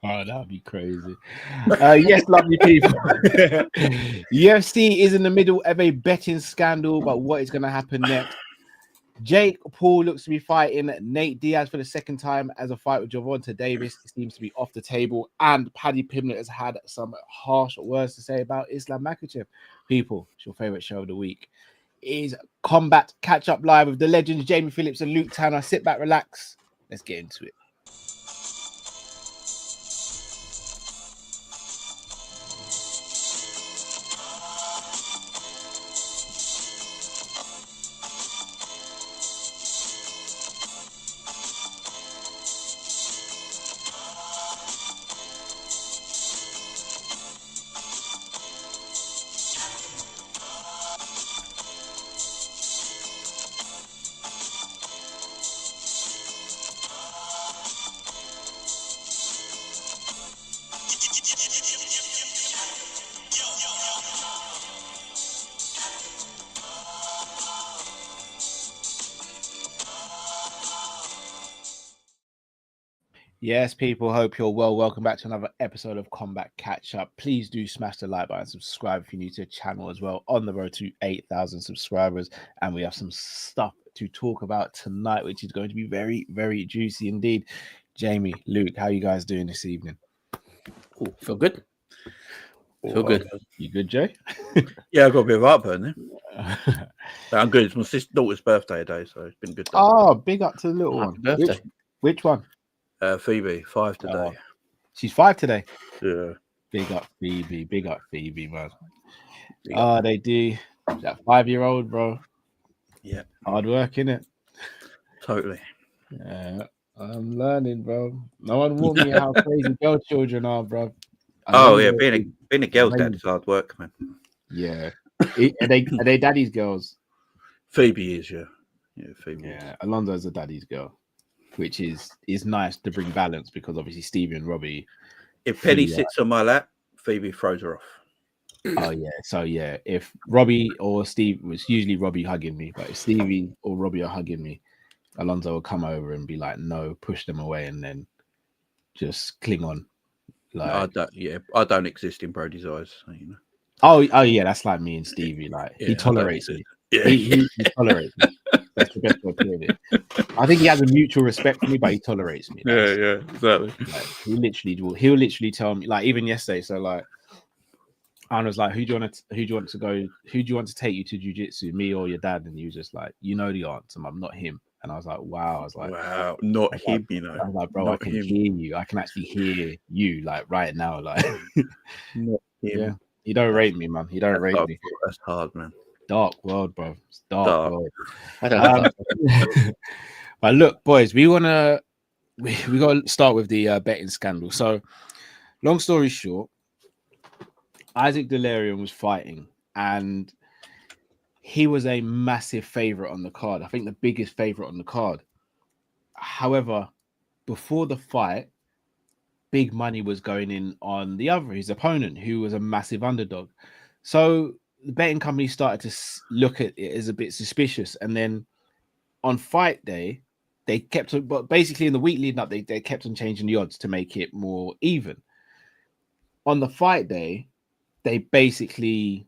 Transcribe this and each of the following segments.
Oh, that'd be crazy. Yes, lovely people. UFC is in the middle of a betting scandal, but what is going to happen next? Jake Paul looks to be fighting Nate Diaz for the second time, as a fight with Gervonta Davis seems to be off the table, and Paddy Pimblett has had some harsh words to say about Islam Makhachev. People, it's your favorite show of the week is Combat Catch Up Live with the legends Jamie Phillips and Luke Tanner. Sit back, relax. Let's get into it. Yes, people, hope you're well. Welcome back to another episode of Combat Catch Up. Please do smash the like button, subscribe if you're new to the channel as well. On the road to 8,000 subscribers, and we have some stuff to talk about tonight, which is going to be very, very juicy indeed. Jamie, Luke, how are you guys doing this evening? Ooh, feel good. Feel good. You good, Jay? Yeah, I've got a bit of heartburn there. I'm good. It's my daughter's birthday today, so it's been a good day. Oh, big up to the little Happy one. birthday. Which one? Phoebe, 5 today. Oh, she's 5 today. Yeah. Big up Phoebe, man. Oh, they do. That 5-year-old, bro. Yeah. Hard work, innit? Totally. Yeah, I'm learning, bro. No one warned me how crazy girl children are, bro. Being a girl's dad is hard work, man. Yeah. Are they daddy's girls? Phoebe is, yeah. Yeah, Phoebe. Yeah, Alonzo's a daddy's girl, which is nice to bring balance, because obviously Stevie and Robbie. If Penny sits on my lap, Phoebe throws her off. Oh yeah, so yeah, if Robbie or Steve, was usually Robbie hugging me, but if Stevie or Robbie are hugging me, Alonzo will come over and be like, no, push them away, and then just cling on. Like, I don't exist in Brody's eyes, you know. Oh yeah, that's like me and Stevie. Like, he tolerates me. Yeah. He tolerates me. That's the best way to put it. I think he has a mutual respect for me, but he tolerates me. Yeah, exactly. Like, he'll literally tell me, like, even yesterday. So like, I was like, who do you want to take you to jiu-jitsu, me or your dad? And he was just like, you know the answer, I'm not him. And I was like, wow. I was like, wow, not him, you know. I was like, bro, I can hear you. I can actually hear you, like, right now. Like, not him. Yeah, you don't rate me, man. You don't rate me. That's hard, man. Dark world, bro. It's dark world. I don't know. But look, boys, we got to start with the betting scandal. So, long story short, Isaac Delarian was fighting, and he was a massive favorite on the card. I think the biggest favorite on the card. However, before the fight, big money was going in on his opponent, who was a massive underdog. So the betting company started to look at it as a bit suspicious. And then on fight day, they kept on, but basically in the week leading up, they kept on changing the odds to make it more even. On the fight day, they basically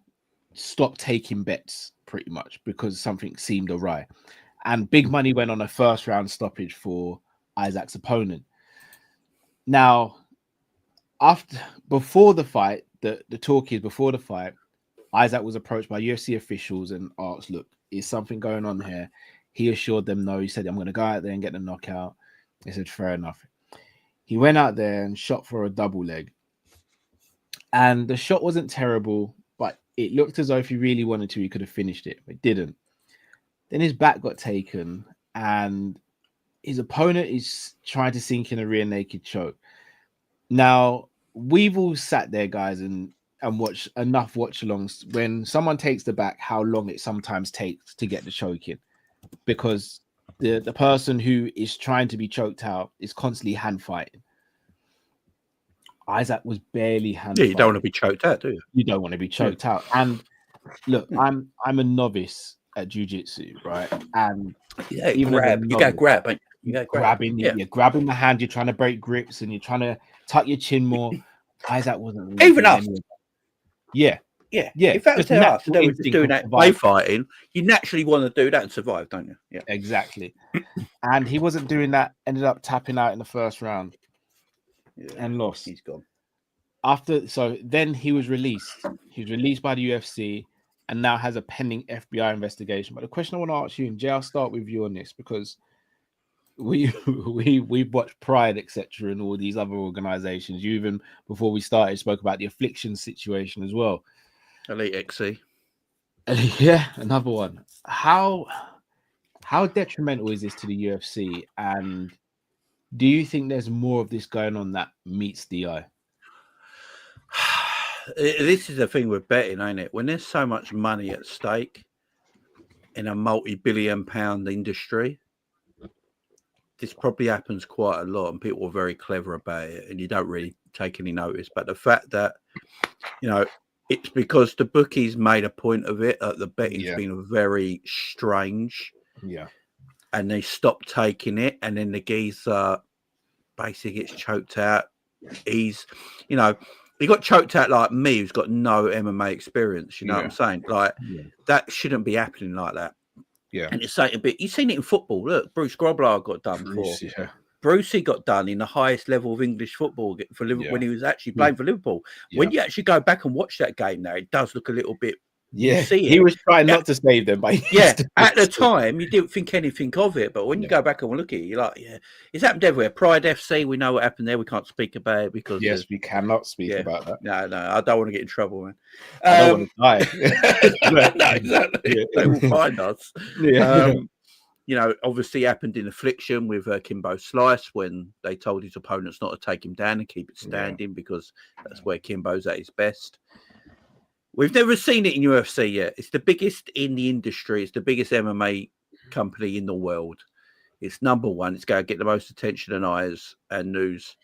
stopped taking bets pretty much because something seemed awry. And big money went on a first round stoppage for Isaac's opponent. Now, before the fight, the talk is before the fight, Isaac was approached by UFC officials and asked, look, is something going on here? He assured them no. He said, I'm going to go out there and get the knockout. They said, fair enough. He went out there and shot for a double leg. And the shot wasn't terrible, but it looked as though if he really wanted to, he could have finished it. But it didn't. Then his back got taken, and his opponent is trying to sink in a rear naked choke. Now, we've all sat there, guys, and watch enough watch-alongs when someone takes the back, how long it sometimes takes to get the choke in, because the person who is trying to be choked out is constantly hand fighting. Isaac was barely hand fighting. You don't want to be choked out, do you? You don't want to be choked out. And look, I'm a novice at jiu-jitsu, right? And you got to grab. You got grabbing, you're grabbing the hand. You're trying to break grips, and you're trying to tuck your chin more. Isaac wasn't really Even doing us. any of that. Yeah, Yeah, yeah. If that was just their us, and they natural were just instinct doing of that play survival. fighting, you naturally want to do that and survive, don't you? Yeah, Exactly. And he wasn't doing that. Ended up tapping out in the first round and lost. He's gone. So then he was released. He was released by the UFC and now has a pending FBI investigation. But the question I want to ask you, and Jay, I'll start with you on this because we've watched Pride, etc., and all these other organizations. You even before we started spoke about the affliction situation as well. Elite XC. Yeah, another one. How detrimental is this to the UFC? And do you think there's more of this going on that meets the eye? This is the thing with betting, ain't it? When there's so much money at stake in a multi-billion-pound industry, this probably happens quite a lot, and people are very clever about it, and you don't really take any notice. But the fact that, it's because the bookies made a point of it. The betting's been very strange. Yeah. And they stopped taking it, and then the geezer basically gets choked out. He got choked out like me, who's got no MMA experience. You know what I'm saying? Like that shouldn't be happening like that. Yeah. And it's like a bit. You've seen it in football. Look, Bruce Grobbelaar got done for. Brucey got done in the highest level of English football for Liverpool when he was actually playing for Liverpool. When you actually go back and watch that game now, it does look a little bit. Yeah, you see it. He was trying not to save them, but at the time you didn't think anything of it. But when you go back and look at it, you're like, it's happened everywhere. Pride FC, we know what happened there. We can't speak about it because we cannot speak about that. No, I don't want to get in trouble, man. I don't want to die. No, exactly. They will find us. Obviously happened in Affliction with Kimbo Slice when they told his opponents not to take him down and keep it standing because that's where Kimbo's at his best. We've never seen it in UFC yet. It's the biggest in the industry. It's the biggest MMA company in the world. It's number one. It's going to get the most attention and eyes and news.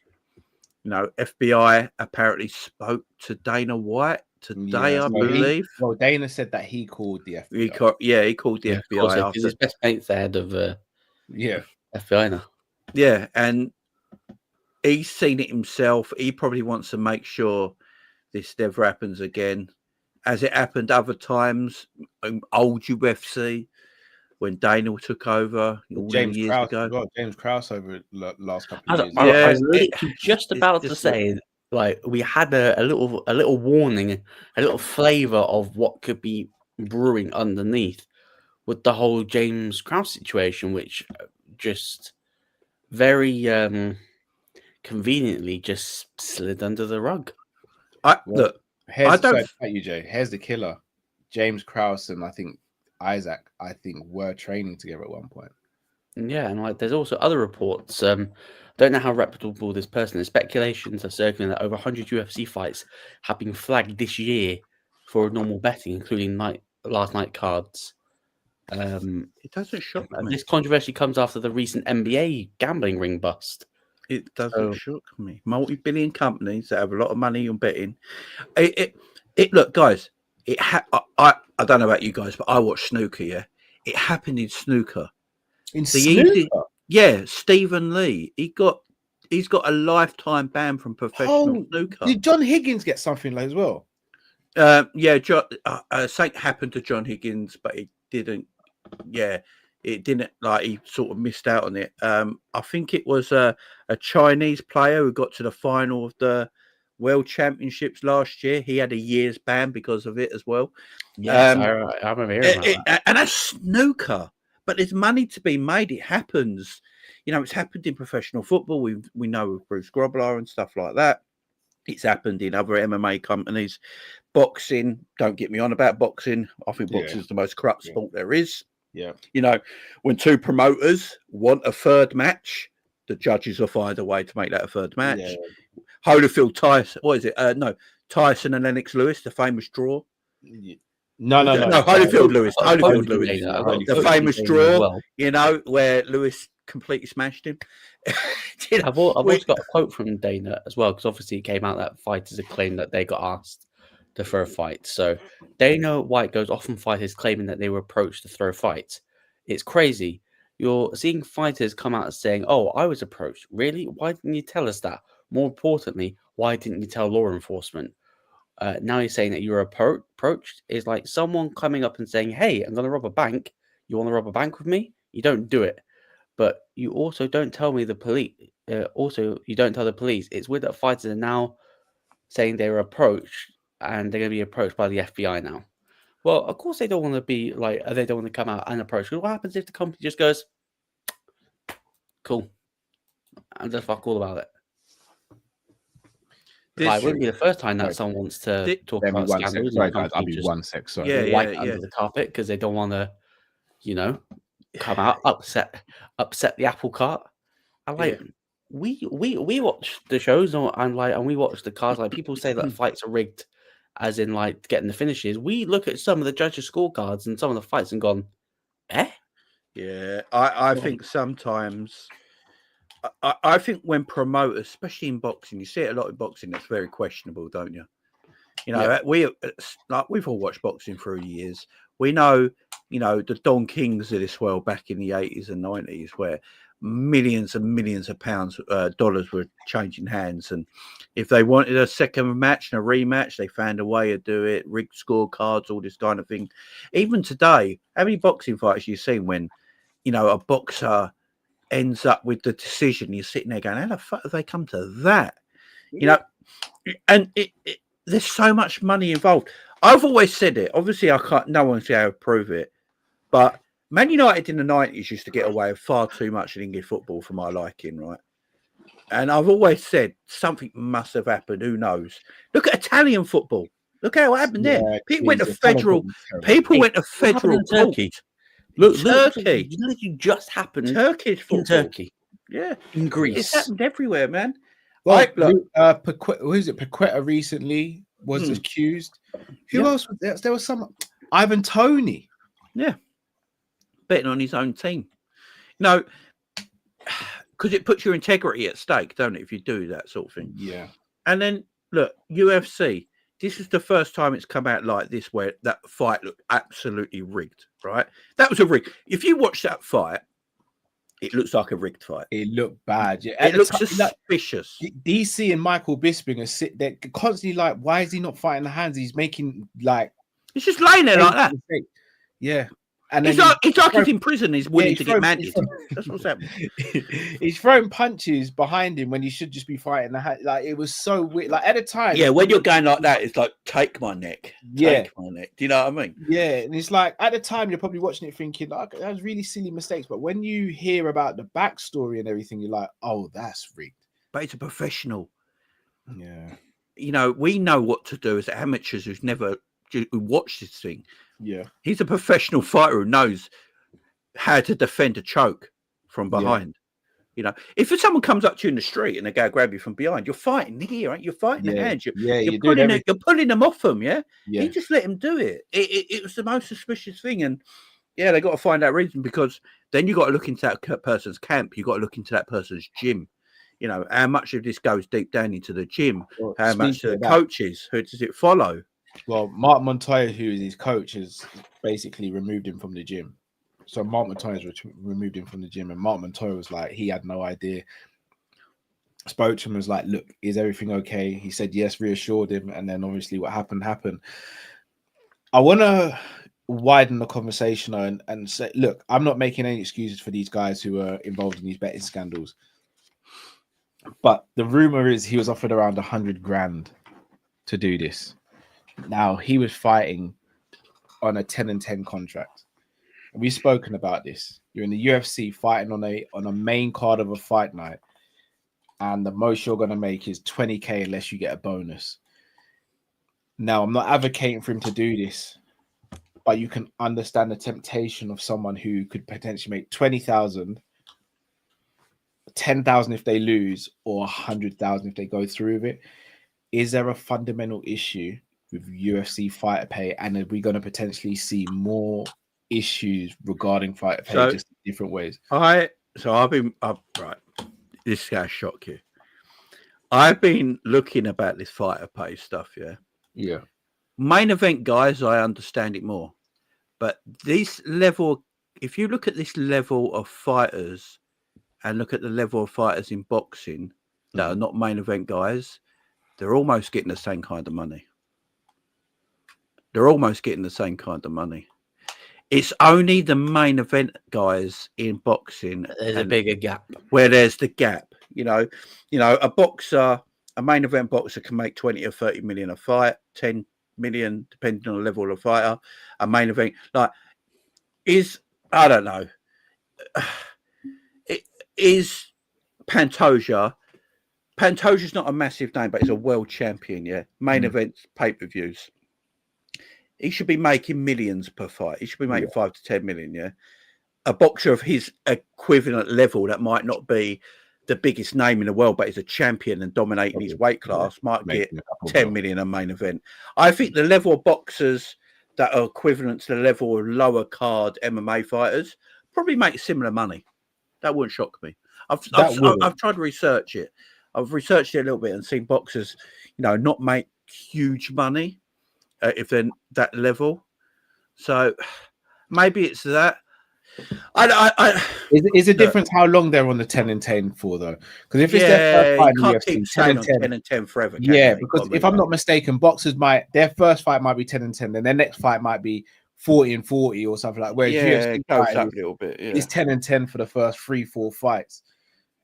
FBI apparently spoke to Dana White today, I believe. Dana said that he called the FBI. He called the FBI. After his best mate's the head of FBI now. Yeah, and he's seen it himself. He probably wants to make sure this never happens again. As it happened other times, old UFC, when Dana took over James years Krause, ago. James Krause over the last couple of years. I was literally just about to say, like, we had a little warning, a little flavour of what could be brewing underneath with the whole James Krause situation, which just very conveniently just slid under the rug. Here's the killer. James Krause and I think Isaac, were training together at one point. Yeah, and there's also other reports. Don't know how reputable this person is. Speculations are circulating that over 100 UFC fights have been flagged this year for normal betting, including last night cards. It doesn't shock me. This controversy comes after the recent NBA gambling ring bust. It doesn't shock me. Multi-billion companies that have a lot of money on betting. Look, guys. I don't know about you guys, but I watch snooker. Yeah, it happened in snooker. Stephen Lee. He's got a lifetime ban from professional snooker. Did John Higgins get something like as well? Something happened to John Higgins, but it didn't. Yeah, it didn't. Like he sort of missed out on it. I think it was a Chinese player who got to the final of the World Championships last year. He had a year's ban because of it as well. Yes, I remember hearing about that. And that's snooker. But there's money to be made. It happens. It's happened in professional football. We know with Bruce Grobbelaar and stuff like that. It's happened in other MMA companies. Boxing, don't get me on about boxing. I think boxing is the most corrupt sport there is. Yeah. When two promoters want a third match, the judges will find a way to make that a third match. Yeah. Holyfield Tyson, what is it? Tyson and Lennox Lewis, the famous draw. No. Holyfield Lewis. The famous draw, where Lewis completely smashed him. I've also got a quote from Dana as well, because obviously it came out that fighters have claimed that they got asked to throw fights. So Dana White goes off on fighters claiming that they were approached to throw fights. It's crazy. You're seeing fighters come out saying, "Oh, I was approached. Really? Why didn't you tell us that? more importantly, why didn't you tell law enforcement? Now you're saying that you were approached. Is like someone coming up and saying, "Hey, I'm going to rob a bank. You want to rob a bank with me?" You don't do it, but you also don't tell me the police. Also, you don't tell the police. It's weird that fighters are now saying they were approached and they're going to be approached by the FBI now. Well, of course they don't want to be like, they don't want to come out and approach. What happens if the company just goes, cool, and just fuck all about it? It wouldn't be the first time that someone wants to talk about scandals. Sorry, guys, I'll be 1 sec. Sorry. Wipe under the carpet because they don't want to, come out, upset the apple cart. And we watch the shows and we watch the cards. Like people say that fights are rigged, as in like getting the finishes. We look at some of the judges' scorecards and some of the fights and gone, eh? Yeah, I think sometimes. I think when promoters, especially in boxing, you see it a lot in boxing. That's very questionable, don't you? We've all watched boxing through the years. We know, the Don Kings of this world back in the 80s and 90s, where millions and millions of dollars were changing hands, and if they wanted a second match and a rematch, they found a way to do it. Rigged scorecards, all this kind of thing. Even today, how many boxing fights you've seen when, a boxer ends up with the decision? You're sitting there going, how the fuck have they come to that? And there's so much money involved. I've always said it. Obviously, no one's able to prove it, but Man United in the 90s used to get away with far too much in English football for my liking, right? And I've always said something must have happened. Who knows? Look at Italian football. Look how it happened there. People went to federal. People went to federal Turkey. Look, Turkey. It literally just happened. Turkish football. In Turkey. Yeah. In Greece. It's happened everywhere, man. Well, Paqueta recently was accused. Who else was there? There was some Ivan Toney. Yeah. Betting on his own team. Because it puts your integrity at stake, don't it, if you do that sort of thing? Yeah. And then, look, UFC. This is the first time it's come out like this, where that fight looked absolutely rigged, right? That was a rig. If you watch that fight, it looks like a rigged fight. It looked bad. Yeah. It looks suspicious. DC and Michael Bisping sit there constantly like, why is he not fighting the hands? He's making like... He's just laying there like that. Yeah. And it's like he's in prison. He's willing to get manted. That's what's happening. He's throwing punches behind him when he should just be fighting the hand. Like, it was so weird. Like, at a time, when you're going like that, it's like, take my neck. Take my neck. Do you know what I mean? Yeah, and it's like at the time you're probably watching it thinking, like, that was really silly mistakes. But when you hear about the backstory and everything, you're like, oh, that's rigged. But it's a professional. Yeah, we know what to do as amateurs who watch this thing. Yeah, he's a professional fighter who knows how to defend a choke from behind. If someone comes up to you in the street and they go grab you from behind, you're fighting here, right? You're fighting the hands. You're pulling them off them. Yeah. You just let him do it. It was the most suspicious thing, and they got to find that reason, because then you got to look into that person's camp. You got to look into that person's gym. How much of this goes deep down into the gym? How much to the coaches? Who does it follow? Well, Mark Montoya, who is his coach, has basically removed him from the gym. So Mark Montoya removed him from the gym, and Mark Montoya was like, he had no idea. Spoke to him, was like, look, is everything okay? He said yes, reassured him, and then obviously what happened. I want to widen the conversation and say, look, I'm not making any excuses for these guys who are involved in these betting scandals, but the rumor is he was offered around 100 grand to do this. Now, he was fighting on a 10 and 10 contract. We've spoken about this. You're in the UFC fighting on a main card of a fight night, and the most you're going to make is 20K unless you get a bonus. Now, I'm not advocating for him to do this, but you can understand the temptation of someone who could potentially make 20,000, 10,000 if they lose, or 100,000 if they go through with it. Is there a fundamental issue with UFC fighter pay, and are we going to potentially see more issues regarding fighter pay, just in different ways? I've been right. This is gonna shock you. I've been looking about this fighter pay stuff. Yeah. Main event guys, I understand it more, but this level, if you look at this level of fighters and look at the level of fighters in boxing, that are not main event guys, they're almost getting the same kind of money. It's only the main event guys in boxing. There's a bigger gap. Where there's the gap. You know, a main event boxer can make 20 or 30 million a fight, 10 million, depending on the level of the fighter. A main event, I don't know. It is Pantoja. Pantoja's not a massive name, but he's a world champion, yeah. Main events, pay-per-views. He should be making millions per fight. He should be making 5 to 10 million, yeah. A boxer of his equivalent level that might not be the biggest name in the world, but is a champion and dominating his weight class, might get 10 million a main event. I think the level of boxers that are equivalent to the level of lower card MMA fighters probably make similar money. That wouldn't shock me. I've tried to research it. I've researched it a little bit and seen boxers, not make huge money if they're that level. So maybe it's that. Is it difference how long they're on the 10 and 10 for though? Because if it's their first fight in the UFC, 10 and 10 forever. Because if I'm not mistaken, boxers their first fight might be 10 and 10, then their next fight might be 40 and 40 or something like. Whereas UFC it goes up a little bit. Yeah. It's 10 and 10 for the first 3-4 fights.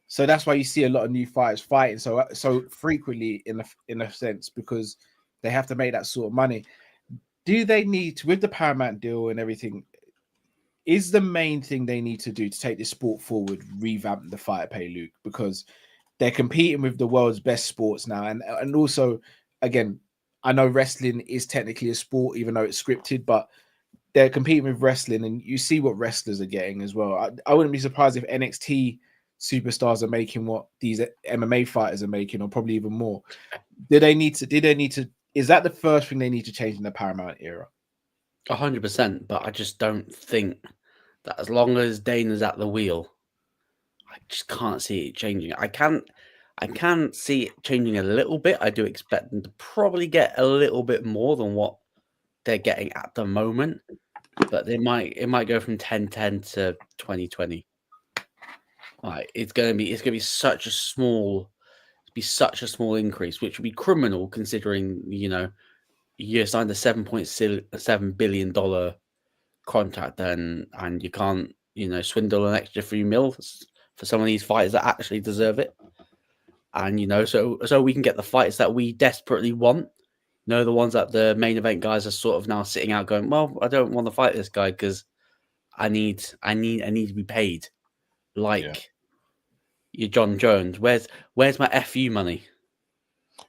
So that's why you see a lot of new fighters fighting so frequently in a sense, because they have to make that sort of money. Do they need to, with the Paramount deal and everything? Is the main thing they need to do to take this sport forward revamp the fighter pay, Luke? Because they're competing with the world's best sports now, and also, again, I know wrestling is technically a sport, even though it's scripted, but they're competing with wrestling, and you see what wrestlers are getting as well. I wouldn't be surprised if NXT superstars are making what these MMA fighters are making, or probably even more. Did they need to? Is that the first thing they need to change in the Paramount era? 100%, but I just don't think that as long as Dana's at the wheel, I just can't see it changing. I can see it changing a little bit. I do expect them to probably get a little bit more than what they're getting at the moment, but it might go from 10-10 to 20-20. Like it's gonna be such a small increase, which would be criminal considering you signed a $7.7 billion contract and you can't swindle an extra $3 million for some of these fighters that actually deserve it. And so we can get the fights that we desperately want. The ones that the main event guys are sort of now sitting out going, well, I don't want to fight this guy because I need to be paid. You're John Jones. Where's my FU money?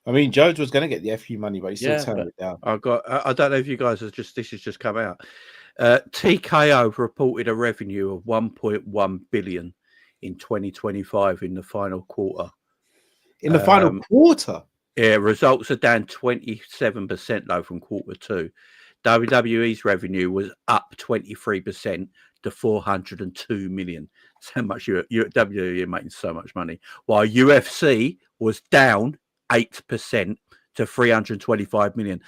I mean, Jones was going to get the FU money, but he still turned it down. I don't know if you guys this has just come out. TKO reported a revenue of 1.1 billion in 2025 in the final quarter. In the final quarter? Yeah, results are down 27% though from quarter two. WWE's revenue was up 23% to 402 million. So much WWE are making so much money, while UFC was down 8% to 325 million.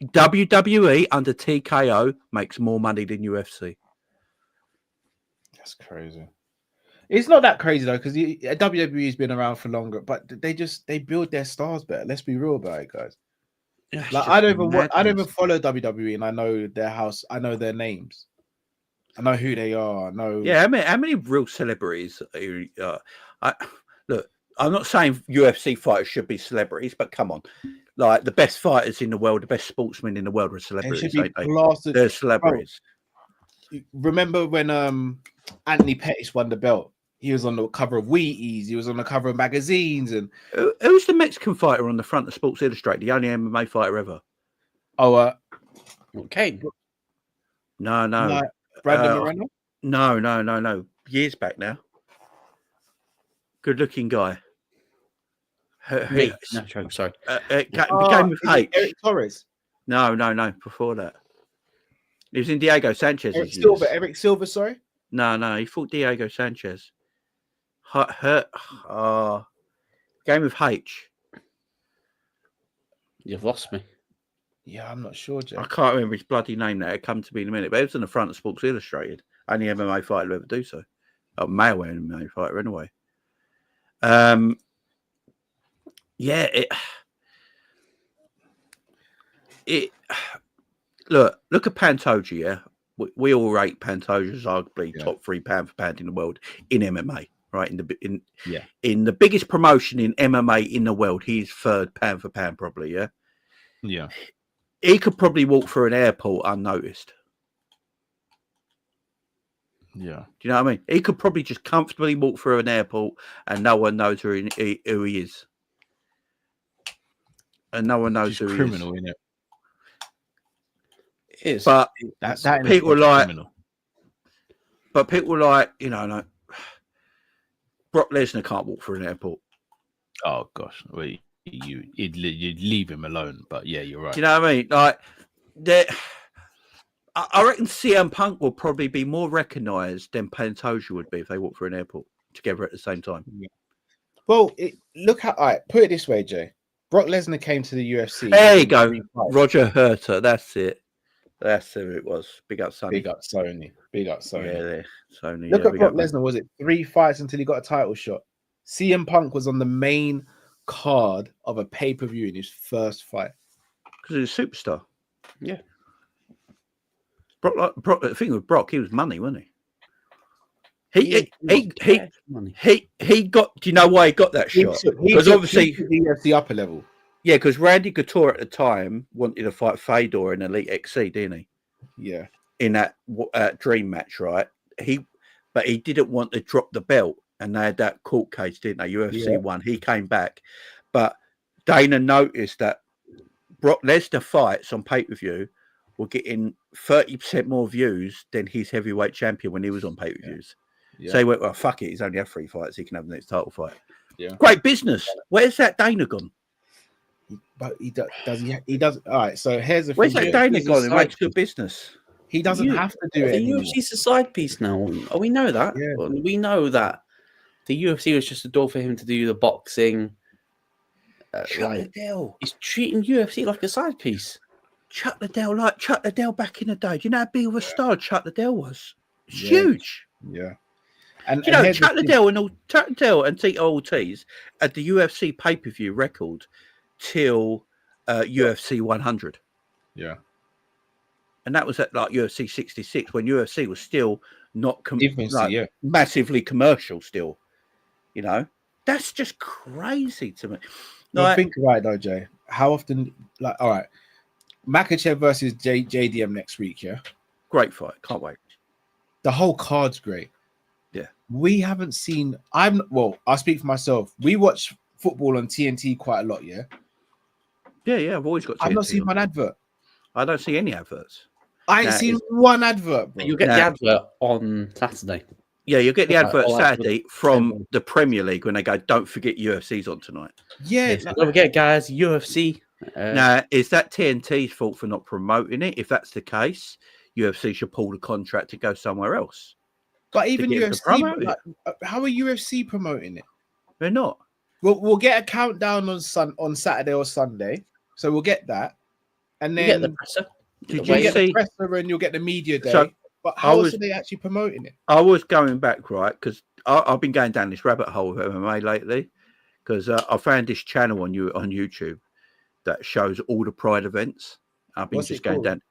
WWE under TKO makes more money than UFC. That's crazy. It's not that crazy though, because WWE has been around for longer, but they build their stars better. Let's be real about it, guys. Yeah, like I don't even follow WWE, and I know their house. I know their names. I know who they are. I know. Yeah, how many real celebrities? Look, I'm not saying UFC fighters should be celebrities, but come on, like the best fighters in the world, the best sportsmen in the world are celebrities. They're celebrities. Oh, remember when Anthony Pettis won the belt? He was on the cover of Wheaties. He was on the cover of magazines. And who's the Mexican fighter on the front of Sports Illustrated? The only MMA fighter ever. Oh, okay. No. Brandon Moreno? No. Years back now. Good-looking guy. No, sorry. Became with H. Eric Torres? No. Before that, he was in Diego Sanchez. Eric Silva. Sorry. No. He fought Diego Sanchez. Game with H. You've lost me. Yeah, I'm not sure, Jeff. I can't remember his bloody name now. It'll come to me in a minute. But it was on the front of Sports Illustrated. Only MMA fighter to ever do so. A male MMA fighter, anyway. Yeah, look at Pantoja. Yeah, we all rate Pantoja as arguably top 3 pound for pound in the world in MMA. Right, in the biggest promotion in MMA in the world, he's 3rd pound for pound probably. Yeah. He could probably walk through an airport unnoticed. Yeah. Do you know what I mean? He could probably just comfortably walk through an airport and no one knows who he is. And no one knows just who criminal, he is. Innit? It is. But that people like criminal. But people like, like Brock Lesnar can't walk through an airport. Oh gosh, well, you'd leave him alone. But yeah, you're right. Do you know what I mean? Like, I reckon CM Punk will probably be more recognised than Pantoja would be if they walked through an airport together at the same time. Yeah. Well, look how. All right, put it this way, Jay. Brock Lesnar came to the UFC. There you go, Roger Herter. That's it. That's who it was. Big up Sony. Big up Sony. Big up Sony. Yeah, Sony. Look at Brock Lesnar. Was it 3 fights until he got a title shot? CM Punk was on the main card of a pay-per-view in his first fight because he's a superstar. Yeah. Brock, the thing with Brock, he was money, wasn't he? He got. Do you know why he got that shot? Because obviously he was the upper level. Yeah, because Randy Couture at the time wanted to fight Fedor in Elite XC, didn't he? Yeah. In that dream match, right? But he didn't want to drop the belt, and they had that court case, didn't they? UFC 1. He came back, but Dana noticed that Brock Lesnar fights on pay-per-view were getting 30% more views than his heavyweight champion when he was on pay-per-views. Yeah. So he went, well, fuck it. He's only had 3 fights. He can have the next title fight. Yeah. Great business. Where's that Dana gone? But he does. All right. So here's the Where's that Dana gone? He makes good business. He doesn't have to do it. The UFC's a side piece now. Oh, we know that. Yeah. We know that the UFC was just a door for him to do the boxing. Chuck Liddell. He's treating UFC like a side piece. Chuck Liddell, like Chuck Liddell back in the day. Do you know how big of a star Chuck Liddell was? It's huge. Yeah. And Chuck Liddell and Tito Ortiz had the UFC pay-per-view record till UFC 100. Yeah. And that was at like UFC 66 when UFC was still not massively commercial still. That's just crazy to me. Well, think about it though, Jay. How often, all right, Makhachev versus JDM next week, yeah? Great fight. Can't wait. The whole card's great. Yeah. We haven't seen, I'll speak for myself. We watch football on TNT quite a lot, yeah? Yeah, I've always got TNT. I've not seen one advert. I don't see any adverts. I ain't seen one advert, bro. You'll get the advert on Saturday. Yeah, you'll get the advert Saturday from the Premier League when they go, don't forget UFC's on tonight. Yeah. Don't forget, guys, UFC. Now, is that TNT's fault for not promoting it? If that's the case, UFC should pull the contract to go somewhere else. But even UFC, how are UFC promoting it? They're not. We'll get a countdown on Saturday or Sunday. So we'll get that. And then you get the presser. You'll get the presser and you'll get the media day. But how are they actually promoting it? I was going back, right? Because I've been going down this rabbit hole of MMA lately. Because I found this channel on YouTube that shows all the Pride events. I've been just going down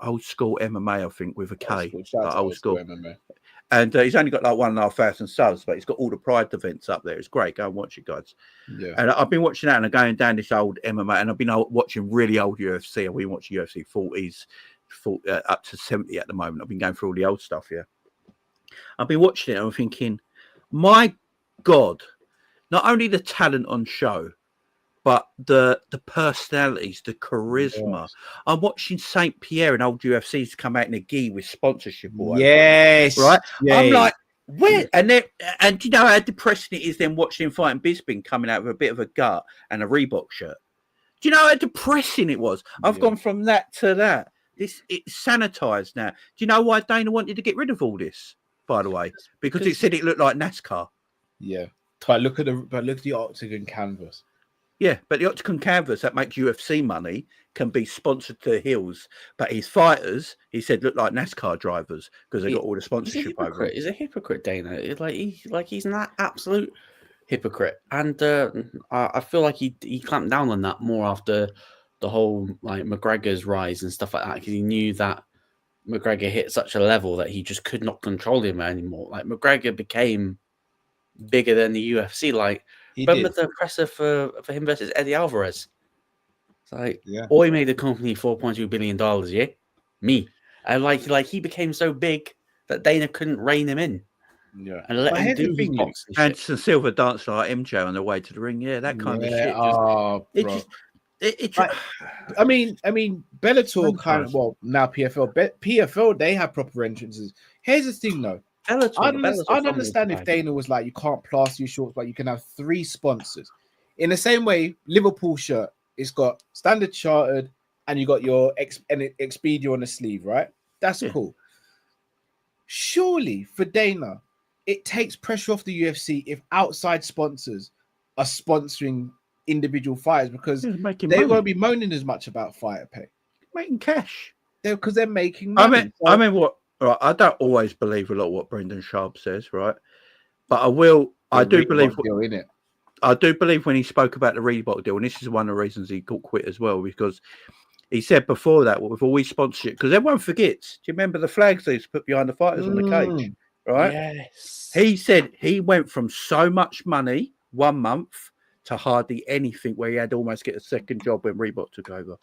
old school MMA, I think, with a K. Old school MMA. And he's only got like 1,500 subs, but he's got all the Pride events up there. It's great. Go and watch it, guys. Yeah. And I've been watching that and I'm going down this old MMA, and I've been watching really old UFC. I've been watching UFC 40s, up to 70 at the moment. I've been going through all the old stuff here. I've been watching it and I'm thinking, my God, not only the talent on show, but the personalities, the charisma. Yes. I'm watching St. Pierre and old UFCs come out in a gi with sponsorship. Yes. Right? Yes. I'm like, where? And do you know how depressing it is then watching him fighting Bisping coming out with a bit of a gut and a Reebok shirt? Do you know how depressing it was? I've gone from that to that. It's sanitized now. Do you know why Dana wanted to get rid of all this, by the way? Because it said it looked like NASCAR. Yeah. But look at the octagon canvas. Yeah, but the octagon canvas that makes UFC money can be sponsored to the hills. But his fighters, he said, look like NASCAR drivers because they got all the sponsorship over it. He's a hypocrite, Dana. He's an absolute hypocrite. And I feel like he clamped down on that more after the whole like McGregor's rise and stuff like that, because he knew that McGregor hit such a level that he just could not control him anymore. Like McGregor became bigger than the UFC. Like remember the presser for him versus Eddie Alvarez? It's like, Oi made the company $4.2 billion, yeah? Me. And like he became so big that Dana couldn't rein him in. Yeah. And let him do his box and shit. Anderson Silva danced like MJ on the way to the ring. Yeah, that kind of shit. I mean, Bellator kind of, well, now PFL, they have proper entrances. Here's the thing, though. I'd understand if Dana was like, you can't plaster your shorts, but you can have 3 sponsors. In the same way, Liverpool shirt, it's got Standard Chartered, and you got your Expedia on the sleeve, right? That's cool. Surely, for Dana, it takes pressure off the UFC if outside sponsors are sponsoring individual fighters, because they won't be moaning as much about fighter pay, making cash. Because they're making money. I mean, what? Right, I don't always believe a lot of what Brendan Sharp says, right? But I will. I do believe in it. I do believe when he spoke about the Reebok deal, and this is one of the reasons he got quit as well, because he said before that, with all his sponsorship, because everyone forgets. Do you remember the flags they used to put behind the fighters on the cage? Right? Yes. He said he went from so much money 1 month to hardly anything, where he had almost get a second job when Reebok took over.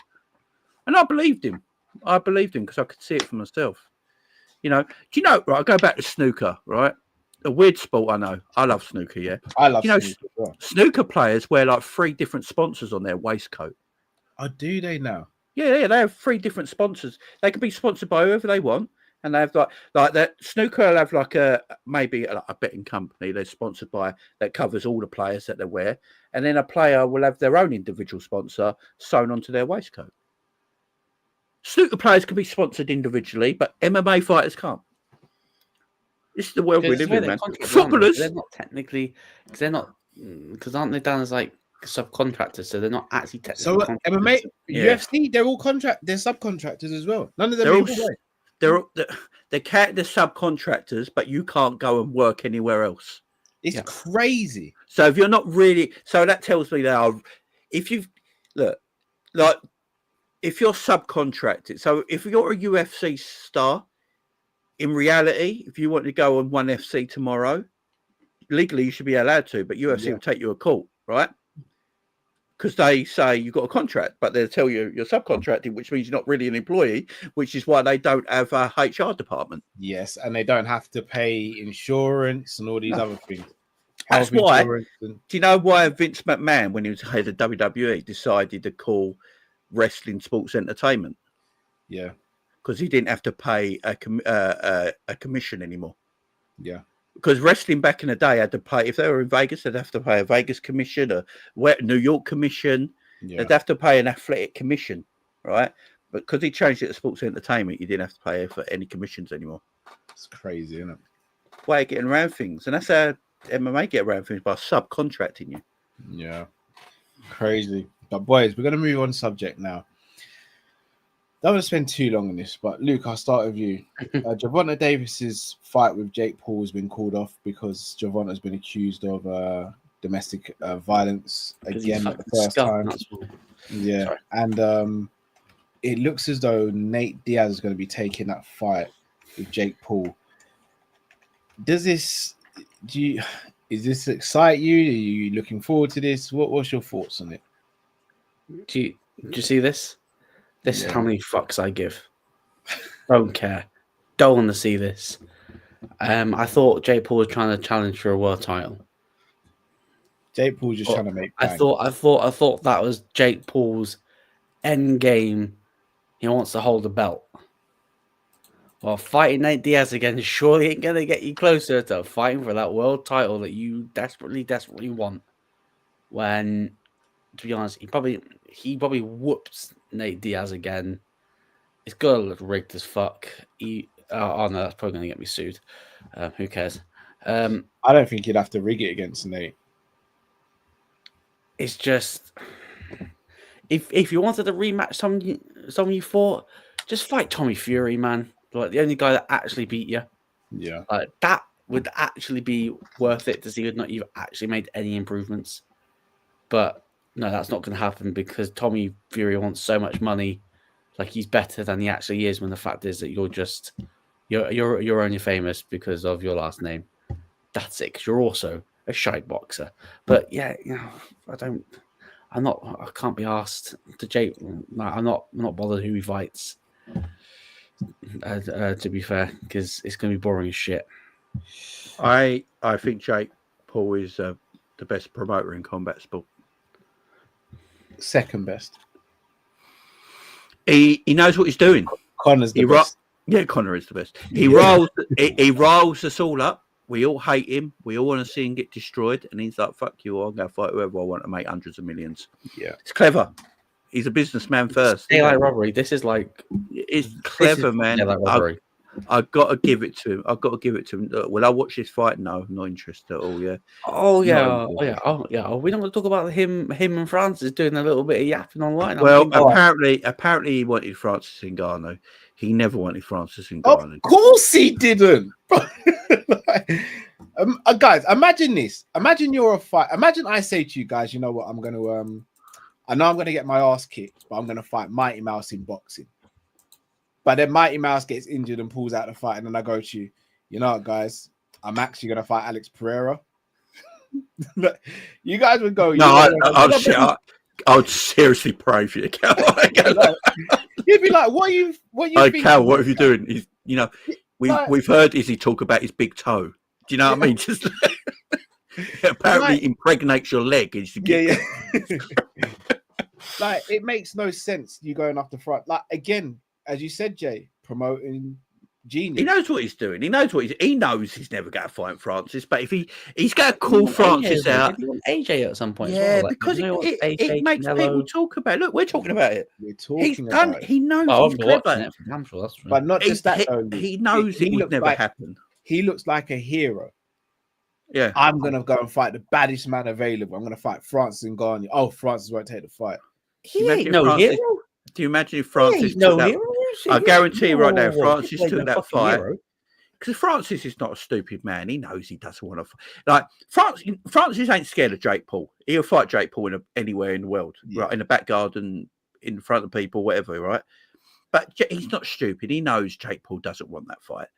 And I believed him. Because I could see it for myself. You know, do you know, right, I go back to snooker, right? A weird sport, I know. I love snooker, yeah. I love snooker. Snooker players wear like 3 different sponsors on their waistcoat. Oh, do they now? Yeah, they have 3 different sponsors. They can be sponsored by whoever they want. And they have like that snooker will have like maybe a betting company they're sponsored by that covers all the players that they wear. And then a player will have their own individual sponsor sewn onto their waistcoat. Snooker players can be sponsored individually, but MMA fighters can't. This is the world we live in, man. Footballers, they're not technically, because aren't they done as like subcontractors? So they're not actually technically. So MMA, UFC, they're all they're subcontractors as well. None of them. They're subcontractors, but you can't go and work anywhere else. It's crazy. So if you're not really, so that tells me that if you've if you're subcontracted, so if you're a UFC star, in reality, if you want to go on ONE FC tomorrow, legally you should be allowed to, but UFC will take you to court, right? Because they say you've got a contract, but they'll tell you you're subcontracting, which means you're not really an employee, which is why they don't have a HR department. Yes, and they don't have to pay insurance and all these other things. That's why. Do you know why Vince McMahon, when he was head of WWE, decided to call wrestling sports entertainment? Yeah, because he didn't have to pay a commission anymore. Yeah. Because wrestling back in the day had to pay, if they were in Vegas, they'd have to pay a Vegas commission, a New York commission. Yeah. They'd have to pay an athletic commission, right? But because he changed it to sports entertainment, you didn't have to pay for any commissions anymore. It's crazy, isn't it? Way of getting around things. And that's how MMA get around things, by subcontracting you. Yeah. Crazy. But boys, we're going to move on subject now. Don't want to spend too long on this, but Luke, I'll start with you. Gervonta Davis's fight with Jake Paul has been called off because Gervonta's been accused of domestic violence again at the first time. Yeah, sorry. And it looks as though Nate Diaz is going to be taking that fight with Jake Paul. Does this excite you? Are you looking forward to this? What's your thoughts on it? Do you see this? This is how many fucks I give. Don't care. Don't want to see this. I thought Jake Paul was trying to challenge for a world title. Jake Paul just trying to make. I thought that was Jake Paul's end game. He wants to hold the belt. Well, fighting Nate Diaz again surely ain't gonna get you closer to fighting for that world title that you desperately want. When, to be honest, he probably whoops Nate Diaz again. It's gonna look rigged as fuck. No, that's probably gonna get me sued. Who cares? I don't think you'd have to rig it against Nate. It's just if you wanted to rematch someone you fought, just fight Tommy Fury, man. Like the only guy that actually beat you. Yeah. Like that would actually be worth it to see whether or not you've actually made any improvements. But no, that's not going to happen because Tommy Fury wants so much money, like he's better than he actually is. When the fact is that you're only famous because of your last name. That's it. Because you're also a shite boxer. But yeah, I can't be asked to Jake. I'm not bothered who he fights. To be fair, because it's going to be boring as shit. I think Jake Paul is the best promoter in combat sport. Second best. He knows what he's doing. Connor's the best. Yeah, Connor is the best. He riles us all up. We all hate him. We all want to see him get destroyed. And he's like, fuck you, I'm going to fight whoever I want to make hundreds of millions. Yeah. It's clever. He's a businessman first. Daylight robbery. This is like... It's clever, man. I've got to give it to him. Look, will I watch this fight? No, I'm not interested at all, yeah. Oh, yeah. Are we not going to talk about him and Francis doing a little bit of yapping online? Well, apparently he wanted Francis Ngannou. He never wanted Francis Ngannou. Of course he didn't. Guys, imagine this. Imagine you're a fight. Imagine I say to you guys, you know what? I'm going to I know I'm going to get my ass kicked, but I'm going to fight Mighty Mouse in boxing. But then Mighty Mouse gets injured and pulls out the fight, and then I go to you, you know what, guys? I'm actually going to fight Alex Pereira. You guys would go. No, I would seriously pray for you, Cal. You'd be like, what you think? Cal, what are you doing? We've heard Izzy talk about his big toe. Do you know what I mean? Just apparently impregnates your leg. Like, it makes no sense you going off the front. Like, again, as you said, Jay, promoting genius. He knows what he's doing. He knows he's never going to fight Francis. But if he's going to call Francis out, AJ at some point. Yeah, well, because it makes people talk about it. Look, we're talking about it. He knows he's clever. I'm sure that's but not just that. He knows it would never happen. He looks like a hero. Yeah, I'm gonna go and fight the baddest man available. I'm gonna fight Francis Ngannou. Oh, Francis won't take the fight. He ain't no hero. Do you imagine if Francis took that? I guarantee you right now, Francis took that fight. Because Francis is not a stupid man. He knows he doesn't want to fight. Like, Francis ain't scared of Jake Paul. He'll fight Jake Paul anywhere in the world, right? In the back garden, in front of people, whatever, right? But he's not stupid. He knows Jake Paul doesn't want that fight.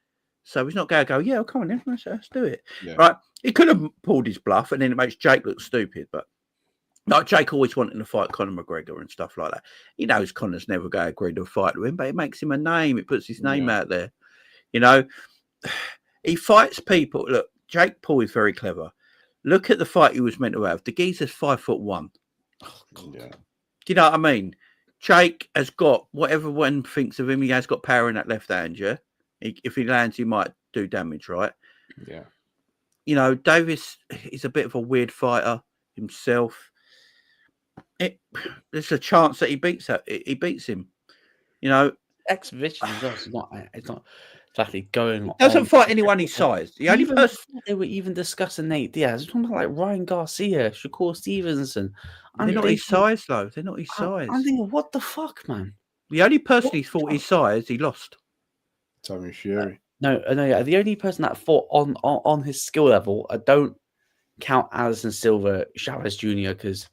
So he's not going to go, yeah, well, come on, then, let's do it. Yeah. Right? He could have pulled his bluff and then it makes Jake look stupid. But like Jake always wanting to fight Conor McGregor and stuff like that. He knows Conor's never going to agree to a fight with him, but it makes him a name. It puts his name out there. You know, he fights people. Look, Jake Paul is very clever. Look at the fight he was meant to have. The geezer's 5'1". Oh, God. Do you know what I mean? Jake has got whatever one thinks of him. He has got power in that left hand, yeah? If he lands, he might do damage, right? Yeah. You know, Davis is a bit of a weird fighter himself. There's a chance that he beats him. You know, exhibition as well. It's not exactly going. He doesn't fight anyone his size. The only person they were even discussing Nate Diaz. We're talking about like Ryan Garcia, Shakur Stevenson. They're not his size, though. They're not his size. I'm thinking, what the fuck, man? The only person he fought his size, he lost. Tommy Fury. No, yeah. The only person that fought on his skill level, I don't count Anderson Silva, Chavez Jr. because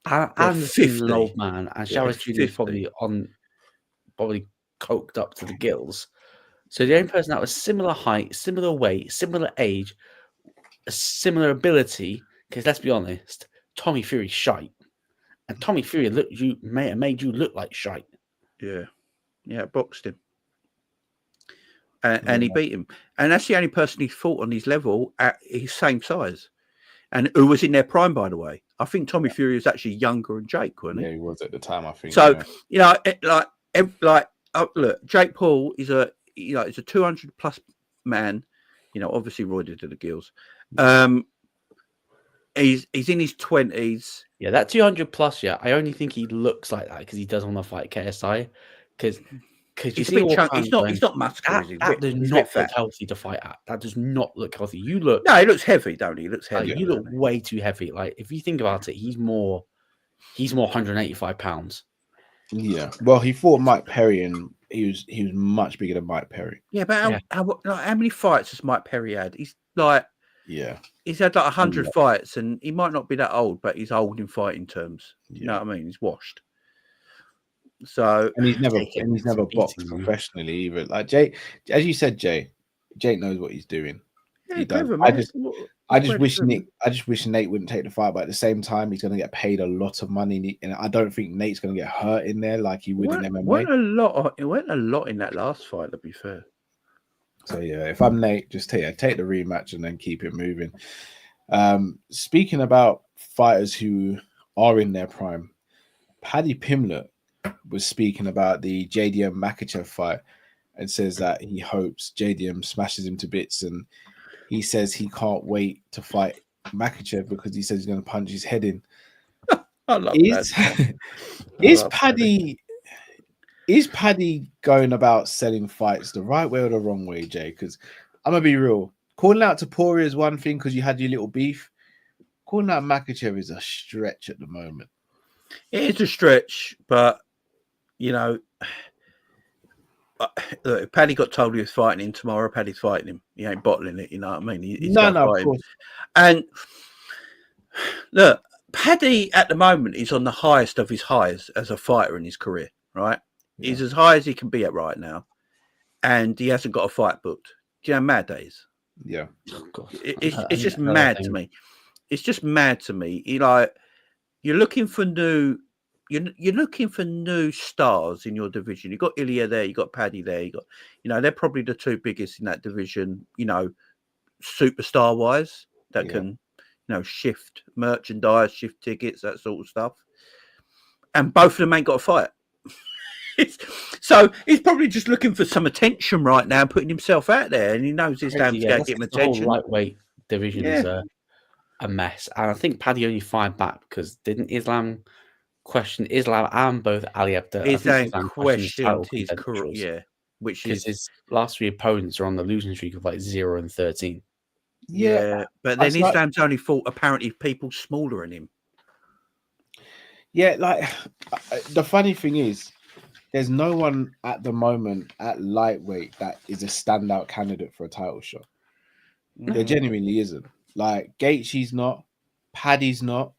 Anderson's an old man, and Chavez Jr. is probably coked up to the gills. So the only person that was similar height, similar weight, similar age, a similar ability, because let's be honest, Tommy Fury's shite, and Tommy Fury made you look like shite. Yeah, boxed him. And he beat him. And that's the only person he fought on his level at his same size. And who was in their prime, by the way. I think Tommy Fury was actually younger than Jake, wasn't he? Yeah, he was at the time, I think. So, you know, look, Jake Paul is a 200 plus man, you know, obviously roided to the gills. He's in his 20s. Yeah, that 200 plus, I only think he looks like that because he doesn't want to fight KSI. Because he's not muscular. That does not look healthy to fight at. That does not look healthy. He looks heavy, don't he? He looks heavy. You look way too heavy. Like, if you think about it, he's more 185 pounds. Yeah. Well, he fought Mike Perry and he was much bigger than Mike Perry. Yeah, but how many fights has Mike Perry had? Like, Yeah. he's had like 100 fights, and he might not be that old, but he's old in fighting terms. You know what I mean? He's washed. So, and he's never boxed professionally either. Like Jake, as you said, Jake knows what he's doing. yeah, He does. clever, I just wish Nate wouldn't take the fight, but at the same time, he's going to get paid a lot of money, and I don't think Nate's going to get hurt in there like he would in MMA. It went a lot in that last fight, to be fair. So yeah, if I'm Nate, just take the rematch and then keep it moving. Speaking about fighters who are in their prime, Paddy Pimblett was speaking about the JDM Makhachev fight and says that he hopes JDM smashes him to bits, and he says he can't wait to fight Makhachev because he says he's going to punch his head in. I love that. Is Paddy going about selling fights the right way or the wrong way, Jay? Because I'm gonna be real. Calling out to Poirier is one thing because you had your little beef. Calling out Makhachev is a stretch at the moment. It is a stretch, but you know, look, if Paddy got told he was fighting him tomorrow, Paddy's fighting him. He ain't bottling it. You know what I mean? He's no, of course. And look, Paddy at the moment is on the highest of his highs as a fighter in his career. Right? Yeah. He's as high as he can be at right now, and he hasn't got a fight booked. Do you know how mad that is? Yeah. Oh, it's just mad to me. It's just mad to me. You're looking for new. You're looking for new stars in your division. You've got Ilya there, you've got Paddy there, they're probably the two biggest in that division, superstar wise, that can, shift merchandise, shift tickets, that sort of stuff. And both of them ain't got a fight. So he's probably just looking for some attention right now, putting himself out there, and he knows his damn's going to get him attention. The whole lightweight division is a mess. And I think Paddy only fired back because didn't Islam question Islam and both Ali Abdullah. Islam questioned his career, which is his last three opponents are on the losing streak of like 0-13. Yeah, but then Islam's only fought apparently people smaller than him. Yeah, like the funny thing is, there's no one at the moment at lightweight that is a standout candidate for a title shot. There genuinely isn't. Like Gaethje's not, Paddy's not.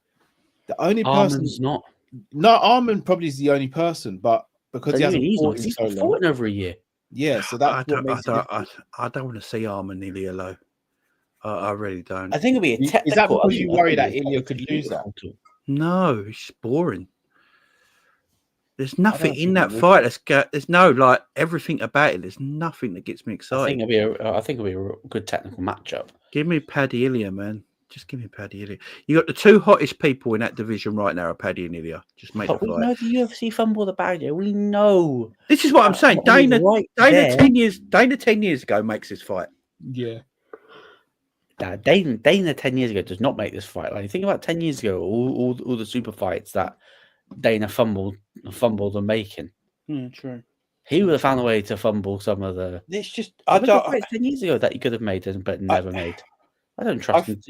The only person's not. No, Armin probably is the only person, but because he hasn't fought in so long, fought in over a year. Yeah, so that's I don't want to see Armin Ilya low. I really don't. I think it'll be a technical. Is that because you worry that Ilya could lose that? No, it's boring. There's nothing in that fight. There's no everything about it. There's nothing that gets me excited. I think it'll be a good technical matchup. Give me Paddy Ilya, man. Just give me Paddy Ilya. You got the two hottest people in that division right now are Paddy and Ilya. Just make the fight. We know the UFC fumble the bag. We know. This is what I'm saying. Dana 10 years ago makes this fight. Yeah. Dana 10 years ago does not make this fight. Like think about 10 years ago, all the super fights that Dana fumbled and making. True. He would have found a way to fumble some of the. It's just fights 10 years ago that he could have made but never made. I don't trust him.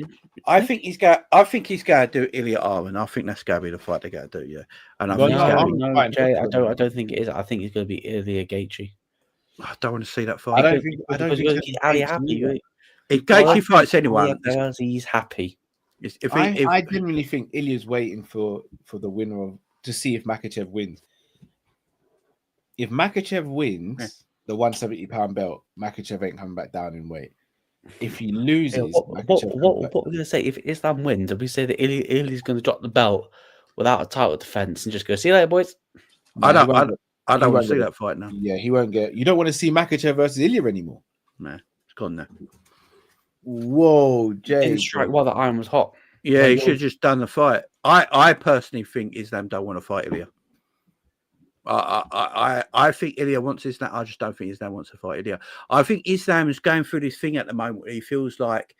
I think he's going to do Ilya Armin. I think that's going to be the fight they're going to do. Yeah, and Jay, I don't think it is. I think it's going to be Ilya Gaethje. I don't want to see that fight. I don't think he's Ali happy. If Gaethje fights anyone, he's happy. I genuinely think Ilya's waiting for the winner to see if Makhachev wins. If Makhachev wins the 170-pound belt, Makhachev ain't coming back down in weight. If he loses, what we're going to say, if Islam wins, and we say that Ilya's going to drop the belt without a title defense and just go, see you later, boys. I don't want to see that fight now. Yeah, he won't get. You don't want to see Makhachev versus Ilya anymore. Nah, it's gone now. Whoa, Jay! Didn't strike while the iron was hot. Yeah, he should have just done the fight. I personally think Islam don't want to fight Ilya. I think Ilya wants Islam. I just don't think Islam wants to fight Ilya. I think Islam is going through this thing at the moment where he feels like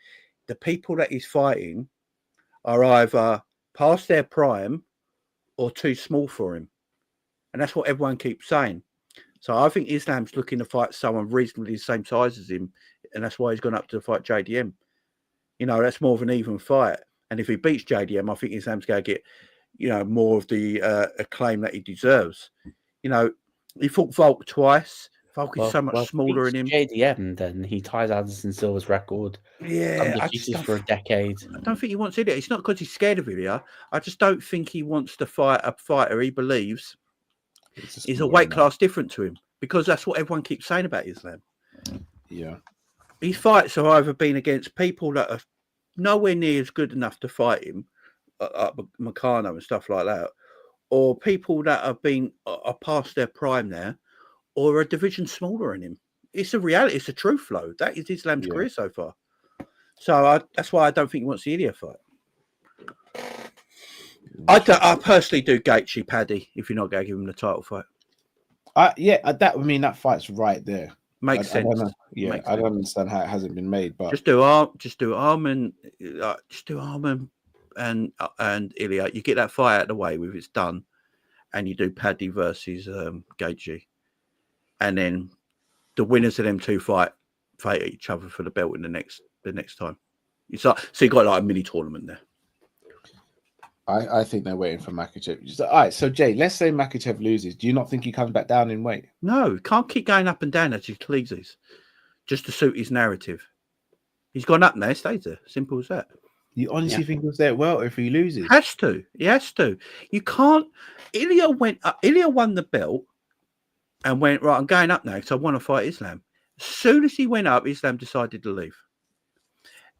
the people that he's fighting are either past their prime or too small for him. And that's what everyone keeps saying. So I think Islam's looking to fight someone reasonably the same size as him. And that's why he's gone up to fight JDM. That's more of an even fight. And if he beats JDM, I think Islam's going to get, more of the acclaim that he deserves. He fought Volk twice. Volk is so much smaller than him. JDM, then he ties Anderson Silva's record. Yeah, Undefeated for a decade. I don't think he wants Ilya. It's not because he's scared of Ilya. I just don't think he wants to fight a fighter he believes is a weight class different to him, because that's what everyone keeps saying about Islam. Yeah. His fights have either been against people that are nowhere near as good enough to fight him, Meccano and stuff like that, or people that have been are past their prime now, or a division smaller than him. It's a reality. It's a truth flow. That is Islam's career so far. So that's why I don't think he wants the Ilya fight. I personally do Gaethje Paddy if you're not going to give him the title fight. That fight's right there. Makes sense. I don't understand how it hasn't been made, but just do Arman and Ilya. You get that fight out of the way with it's done, and you do Paddy versus Gaethje, and then the winners of them two fight each other for the belt in the next time. So you got like a mini tournament there. I think they're waiting for Makhachev. All right, so Jay, let's say Makhachev loses. Do you not think he comes back down in weight? No, he can't keep going up and down as he pleases, just to suit his narrative. He's gone up now, stays there. Simple as that. You honestly think he'll stay at welter if he loses? He has to. You can't. Ilya went up. Ilya won the belt and went, right, I'm going up now because I want to fight Islam. As soon as he went up, Islam decided to leave.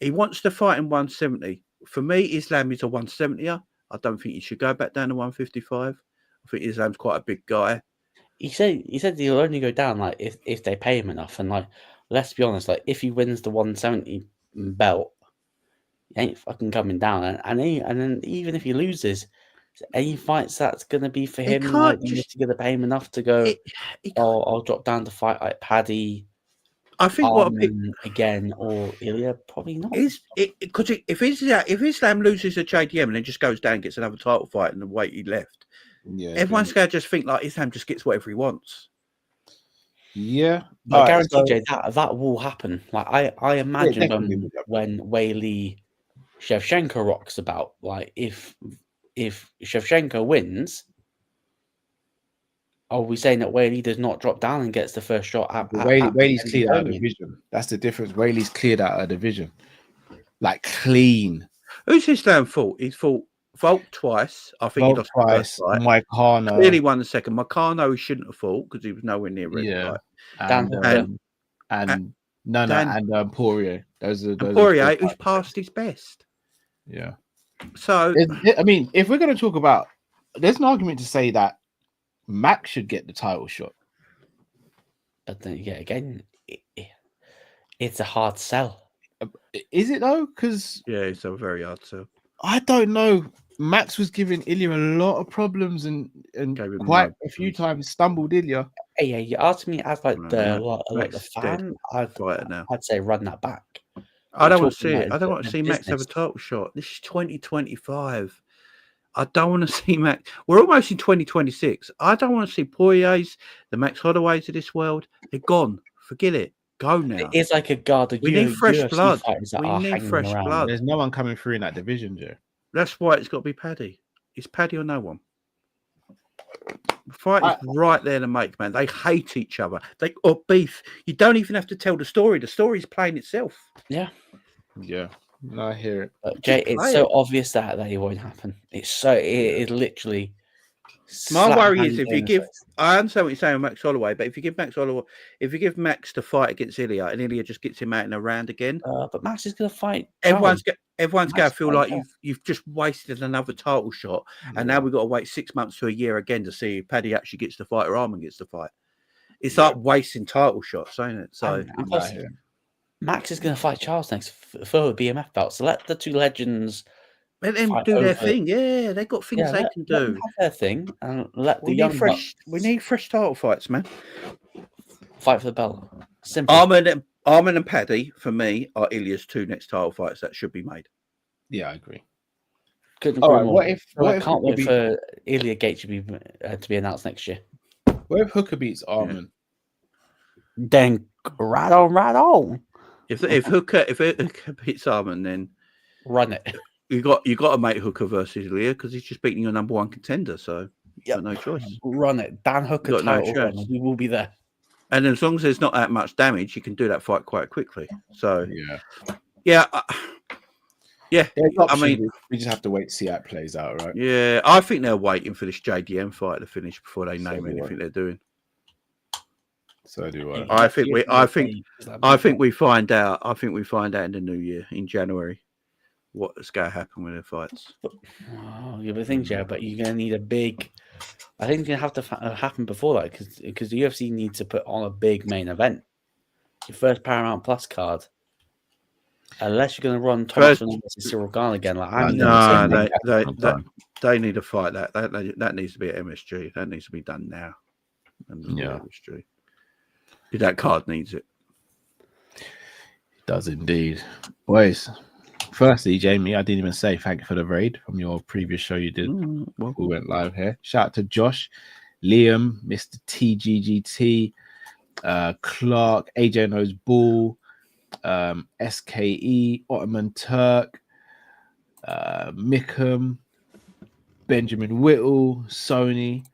He wants to fight in 170. For me, Islam is a 170er. I don't think he should go back down to 155. I think Islam's quite a big guy. He said he'll only go down like if they pay him enough. And like, let's be honest, like if he wins the 170 belt, he ain't fucking coming down. And then even if he loses, any fights that's gonna be for him, like you need to get to pay him enough to go. I'll drop down to fight like Paddy. I think again or Ilya, probably not. Because if Islam loses to JDM and then just goes down and gets another title fight in the weight he left, everyone's going to just think like Islam just gets whatever he wants. Yeah, I guarantee Jay that will happen. Like I imagine when Weili Shevchenko rocks about, like if Shevchenko wins. Are we saying that Weili does not drop down and gets the first shot at Weili's cleared out of division? That's the difference. Weili's cleared out of division. Like clean. Who's Islam fought? He's fought Volk twice. I think Volk he lost twice. Meccano clearly won the second. Meccano he shouldn't have fought because he was nowhere near ready. Yeah. And Poirier. Poirier, who's past his best. Yeah. So I mean, if we're going to talk about, there's an argument to say that Max should get the title shot. But then, again, it's a hard sell. Is it though? Because it's a very hard sell. I don't know. Max was giving Ilya a lot of problems and quite a few times stumbled Ilya. Hey, you asked me as like the fan. I'd say run that back. I don't want to see it. I don't want to see Max have a title shot. This is 2025. I don't want to see Max. We're almost in 2026. I don't want to see Poiriers, the Max Holloways of this world. They're gone. Forget it. Go now. It's like a guard. We need fresh blood. We need fresh blood. There's no one coming through in that division, Joe. That's why it's got to be Paddy. It's Paddy or no one. The fight is right there to make, man. They hate each other. Or beef. You don't even have to tell the story. The story's playing itself. Yeah. Yeah. No, I hear it. But Jay, it's so obvious that it won't happen. It is literally. My worry is if you give. I understand what you're saying, Max Holloway, but if you give Max to fight against Ilya, and Ilya just gets him out in a round again, but Max is going to fight. Everyone's going to feel like you've just wasted another title shot, and now we've got to wait 6 months to a year again to see if Paddy actually gets the fight or Arman gets the fight. It's like wasting title shots, ain't it? So. Max is going to fight Charles next for a BMF belt. So let the two legends let them do their thing. Yeah, they've got things they can do. Have their thing and let the we need fresh title fights, man. Fight for the belt. Simple. Arman and Paddy for me are Ilya's two next title fights that should be made. Yeah, I agree. All right, what if I can't wait for Ilya Gaethje to be announced next year? What if Hooker beats Arman? Then right on. If Hooker beats Arman, then run it. You got to make Hooker versus Ilya because he's just beating your number one contender. So you got no choice. Run it, Dan Hooker title run. We will be there. And as long as there's not that much damage, you can do that fight quite quickly. So yeah. Yeah, There's I options. mean, we just have to wait to see how it plays out, right? yeah, I think they're waiting for this JDM fight to finish before they So name do I. anything they're doing. So do I. I think we find out. I think we find out in the new year, in January, what's going to happen with the fights. Oh, yeah, but things, yeah, but you're going to need a big. I think it's going to have to happen before that because the UFC needs to put on a big main event. Your first Paramount Plus card. Unless you're going to run Thomas versus Cyril Gane again, like they need to fight that. That needs to be at MSG. That needs to be done now. MSG. That card needs it. It does indeed, boys. Firstly, Jamie, I didn't even say thank you for the raid from your previous show you did. We went live here. Shout out to Josh, Liam, Mr. TGGT, Clark, AJ Knows Bull, SKE, Ottoman Turk, Mickham, Benjamin Whittle, Sony.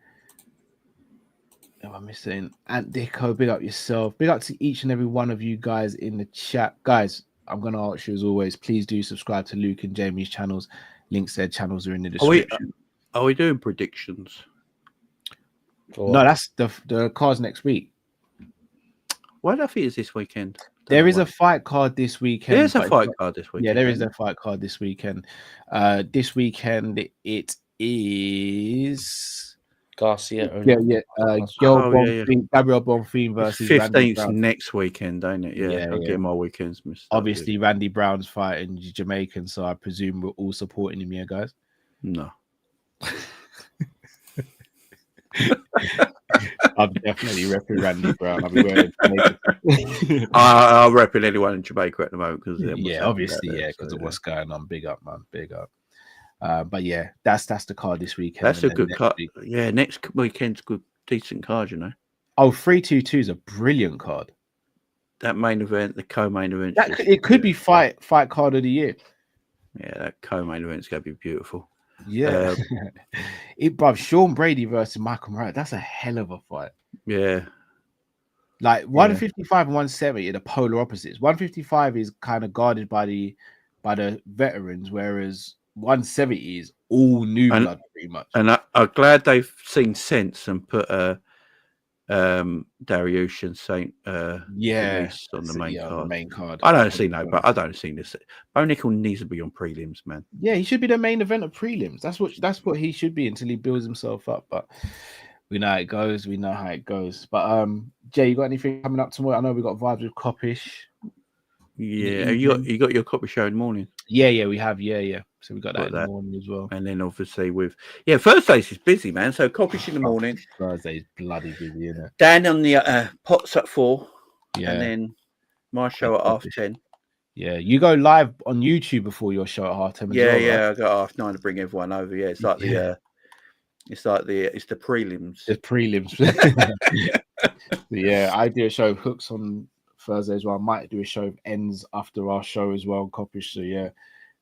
Am I missing? Ant Dicko, big up yourself. Big up to each and every one of you guys in the chat. Guys, I'm going to ask you as always, please do subscribe to Luke and Jamie's channels. Links to their channels are in the description. Are we doing predictions? No, that's the cards next week. Why do I think it's this weekend? There is a fight card this weekend. There's a fight card this weekend. Yeah, there is a fight card this weekend. This weekend it is Garcia. Gabriel Bonfim versus 15th next weekend, ain't it? Yeah, I'll get my weekends missed. Obviously, Randy Brown's fighting Jamaican, so I presume we're all supporting him here, guys. No. I'm definitely repping Randy Brown. I'll be wearing Jamaican. I'll repping anyone in Jamaica at the moment because because of what's going on. Big up, man. Big up. But yeah, that's the card this weekend. That's a good card. Yeah, next weekend's good, decent card, you know. Oh, 322 is a brilliant card. That main event, the co-main event. It could be fight card of the year. Yeah, that co-main event's gonna be beautiful. Yeah, bruv, Sean Brady versus Michael Morales. That's a hell of a fight. Yeah, like 155 and 170 are the polar opposites. 155 is kind of guarded by the veterans, whereas 170 is all new blood, pretty much. And I'm glad they've seen sense and put Dariush and Saint on the main card. I don't see but I don't see this. Bo Nickel needs to be on prelims, man. Yeah, he should be the main event of prelims. That's what he should be until he builds himself up. But we know how it goes. We know how it goes. But Jay, you got anything coming up tomorrow? I know we got vibes with Coppish. Yeah, you got your Coppish show in the morning. Yeah, we have. Yeah. So we got that in the morning as well. And then obviously Thursdays is busy, man. So Coppish in the morning. Thursday's bloody busy, isn't it? Dan on the pots at 4. Yeah. And then my show at 10:30. Yeah, you go live on YouTube before your show at 10:30. Yeah, I got 9:30 to bring everyone over. Yeah, it's like it's the prelims. The prelims. Yeah, I do a show of Hooks on Thursday as well. I might do a show of Ends after our show as well, Coppish. So yeah.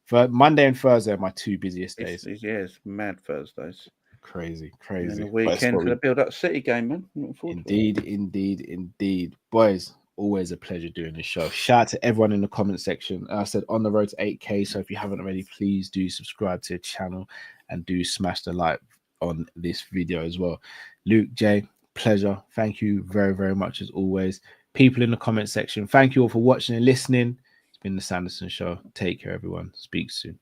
For Monday and Thursday are my two busiest days. It's mad Thursdays. Crazy. And the weekend for the build-up City game, man. Indeed. Boys, always a pleasure doing this show. Shout out to everyone in the comment section. I said on the road to 8K, so if you haven't already, please do subscribe to the channel and do smash the like on this video as well. Luke, Jay, pleasure. Thank you very, very much as always. People in the comment section, thank you all for watching and listening. Been the Sanderson Show. Take care, everyone. Speak soon.